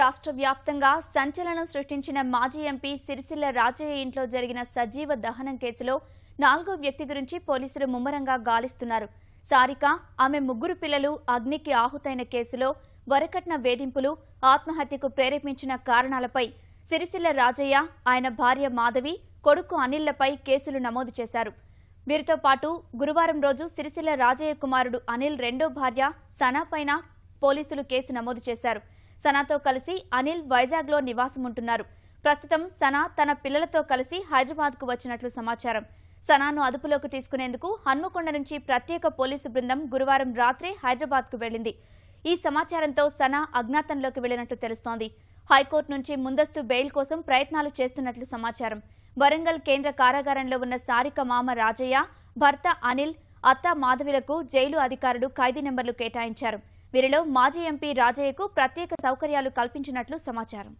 రాష్ట్ర వ్యాప్తంగా సంచలనం సృష్టించిన మాజీ ఎంపీ సిరిసిల్ల రాజయ్య ఇంట్లో జరిగిన సజీవ దహనం కేసులో 4వ వ్యక్తి గురించి పోలీసులు ముమ్మరంగా గాలిస్తున్నారు. సారిక, ఆమె 3 పిల్లలు అగ్నికి ఆహుతైన కేసులో వరకట్న వేధింపులు, ఆత్మహత్యకు ప్రేరేపించిన కారణాలపై సిరిసిల్ల రాజయ్య, ఆయన భార్య మాధవి, కొడుకు అనిల్లపై కేసులు నమోదు చేశారు. వీరితో పాటు గురువారం రోజు సిరిసిల్ల రాజయ్య కుమారుడు అనిల్ రెండో భార్య సనాపైన పోలీసులు కేసు నమోదు చేశారు. సనాతో కలిసి అనిల్ వైజాగ్లో నివాసముంటున్నారు. ప్రస్తుతం సనా తన పిల్లలతో కలిసి హైదరాబాద్కు వచ్చినట్లు సమాచారం. సనాను అదుపులోకి తీసుకునేందుకు హన్మకొండ నుంచి ప్రత్యేక పోలీసు బృందం గురువారం రాత్రే హైదరాబాద్కు వెళ్లింది. ఈ సమాచారంతో సనా అజ్ఞాతంలోకి వెళ్లినట్లు తెలుస్తోంది. హైకోర్టు నుంచి ముందస్తు బెయిల్ కోసం ప్రయత్నాలు చేస్తున్నట్లు సమాచారం. వరంగల్ కేంద్ర కారాగారంలో ఉన్న సారిక మామ రాజయ్య, భర్త అనిల్, అత్త మాధవిలకు జైలు అధికారులు ఖైదీ నెంబర్లు కేటాయించారు. వీరిలో మాజీ ఎంపీ రాజయ్యకు ప్రత్యేక సౌకర్యాలు కల్పించినట్లు సమాచారం.